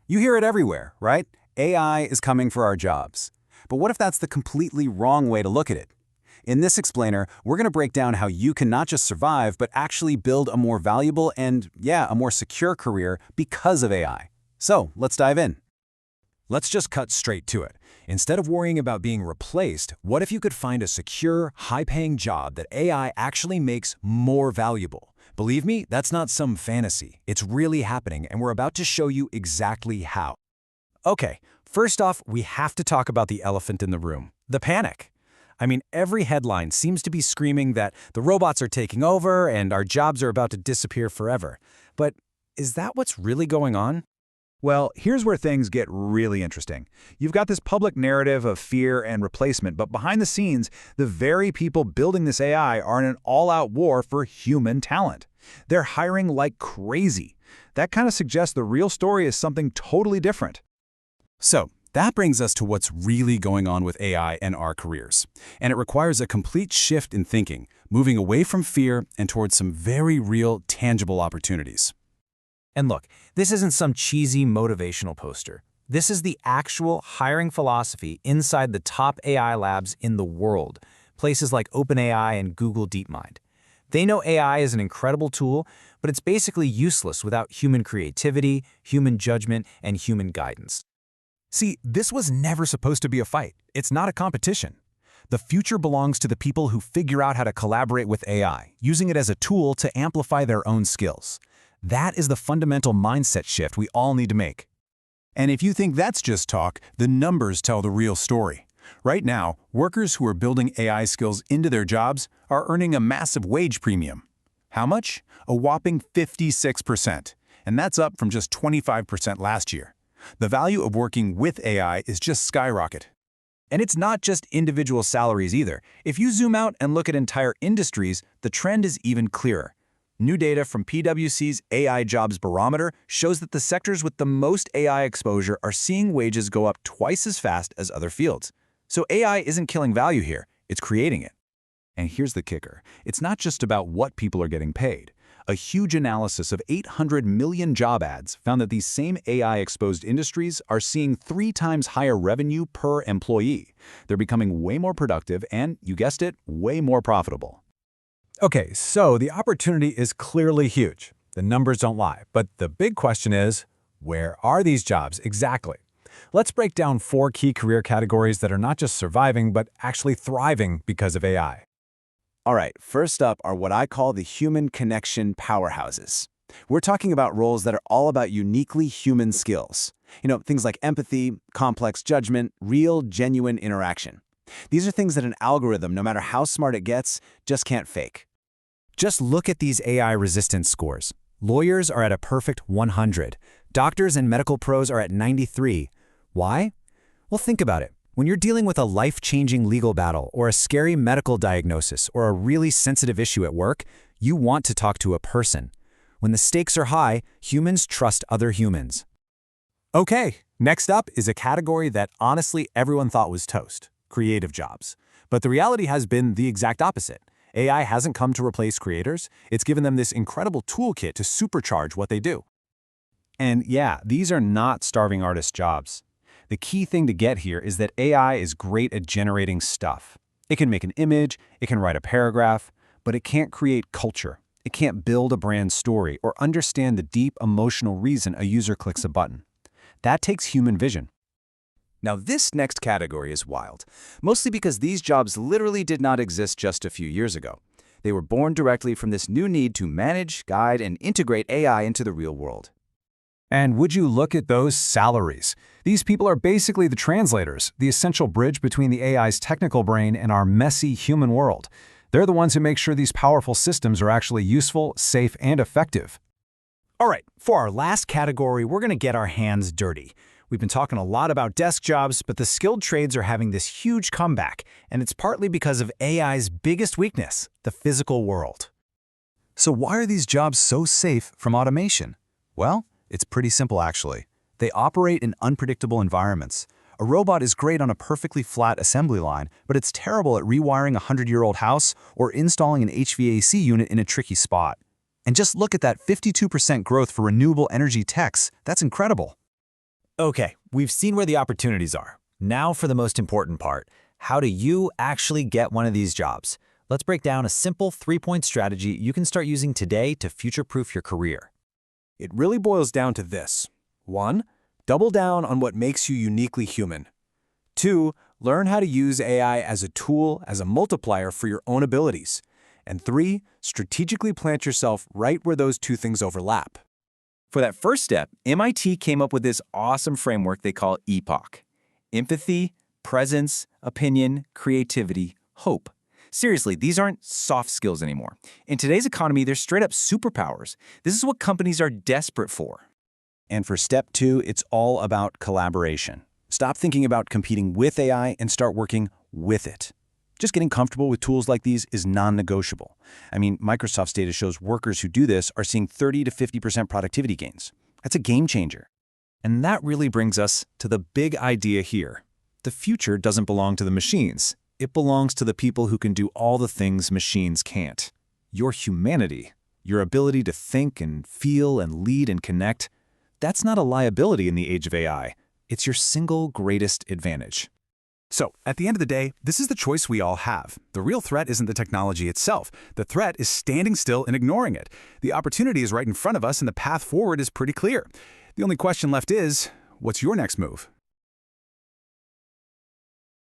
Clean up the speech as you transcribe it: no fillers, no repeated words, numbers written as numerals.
You hear it everywhere, right? AI is coming for our jobs. But what if that's the completely wrong way to look at it? In this explainer, we're going to break down how you can not just survive, but actually build a more valuable and, a more secure career because of AI. So, let's dive in. Let's just cut straight to it. Instead of worrying about being replaced, what if you could find a secure, high-paying job that AI actually makes more valuable? Believe me, that's not some fantasy. It's really happening, and we're about to show you exactly how. Okay, first off, we have to talk about the elephant in the room, the panic. I mean, every headline seems to be screaming that the robots are taking over and our jobs are about to disappear forever. But is that what's really going on? Well, here's where things get really interesting. You've got this public narrative of fear and replacement, but behind the scenes, the very people building this AI are in an all-out war for human talent. They're hiring like crazy. That kind of suggests the real story is something totally different. So, that brings us to what's really going on with AI and our careers. And it requires a complete shift in thinking, moving away from fear and towards some very real, tangible opportunities. And look, this isn't some cheesy motivational poster. This is the actual hiring philosophy inside the top AI labs in the world, places like OpenAI and Google DeepMind. They know AI is an incredible tool, but it's basically useless without human creativity, human judgment, and human guidance. See, this was never supposed to be a fight. It's not a competition. The future belongs to the people who figure out how to collaborate with AI, using it as a tool to amplify their own skills. That is the fundamental mindset shift we all need to make. And if you think that's just talk, the numbers tell the real story. Right now, workers who are building AI skills into their jobs are earning a massive wage premium. How much? A whopping 56%. And that's up from just 25% last year. The value of working with AI is just skyrocket. And it's not just individual salaries either. If you zoom out and look at entire industries, the trend is even clearer. New data from PwC's AI Jobs Barometer shows that the sectors with the most AI exposure are seeing wages go up twice as fast as other fields. So AI isn't killing value here, it's creating it. And here's the kicker. It's not just about what people are getting paid. A huge analysis of 800 million job ads found that these same AI-exposed industries are seeing 3 times higher revenue per employee. They're becoming way more productive and, you guessed it, way more profitable. Okay, so the opportunity is clearly huge. The numbers don't lie, but the big question is, where are these jobs exactly? Let's break down 4 key career categories that are not just surviving, but actually thriving because of AI. All right, first up are what I call the human connection powerhouses. We're talking about roles that are all about uniquely human skills. Things like empathy, complex judgment, real, genuine interaction. These are things that an algorithm, no matter how smart it gets, just can't fake. Just look at these AI resistance scores. Lawyers are at a perfect 100. Doctors and medical pros are at 93. Why? Well, think about it. When you're dealing with a life-changing legal battle or a scary medical diagnosis or a really sensitive issue at work, you want to talk to a person. When the stakes are high, humans trust other humans. Okay, next up is a category that honestly everyone thought was toast: creative jobs. But the reality has been the exact opposite. AI hasn't come to replace creators. It's given them this incredible toolkit to supercharge what they do. And yeah, these are not starving artist jobs. The key thing to get here is that AI is great at generating stuff. It can make an image, it can write a paragraph, but it can't create culture. It can't build a brand story or understand the deep emotional reason a user clicks a button. That takes human vision. Now this next category is wild, mostly because these jobs literally did not exist just a few years ago. They were born directly from this new need to manage, guide, and integrate AI into the real world. And would you look at those salaries? These people are basically the translators, the essential bridge between the AI's technical brain and our messy human world. They're the ones who make sure these powerful systems are actually useful, safe, and effective. All right, for our last category, we're going to get our hands dirty. We've been talking a lot about desk jobs, but the skilled trades are having this huge comeback, and it's partly because of AI's biggest weakness, the physical world. So why are these jobs so safe from automation? Well, it's pretty simple actually. They operate in unpredictable environments. A robot is great on a perfectly flat assembly line, but it's terrible at rewiring a 100-year-old house or installing an HVAC unit in a tricky spot. And just look at that 52% growth for renewable energy techs. That's incredible. Okay, we've seen where the opportunities are. Now for the most important part. How do you actually get one of these jobs? Let's break down a simple 3-point strategy you can start using today to future-proof your career. It really boils down to this. 1. Double down on what makes you uniquely human. 2. Learn how to use AI as a tool, as a multiplier for your own abilities. And 3. Strategically plant yourself right where those two things overlap. For that first step, MIT came up with this awesome framework they call EPOC. Empathy, presence, opinion, creativity, hope. Seriously, these aren't soft skills anymore. In today's economy, they're straight up superpowers. This is what companies are desperate for. And for step 2, it's all about collaboration. Stop thinking about competing with AI and start working with it. Just getting comfortable with tools like these is non-negotiable. I mean, Microsoft's data shows workers who do this are seeing 30 to 50% productivity gains. That's a game changer. And that really brings us to the big idea here. The future doesn't belong to the machines. It belongs to the people who can do all the things machines can't. Your humanity, your ability to think and feel and lead and connect, that's not a liability in the age of AI. It's your single greatest advantage. So, at the end of the day, this is the choice we all have. The real threat isn't the technology itself. The threat is standing still and ignoring it. The opportunity is right in front of us and the path forward is pretty clear. The only question left is, what's your next move?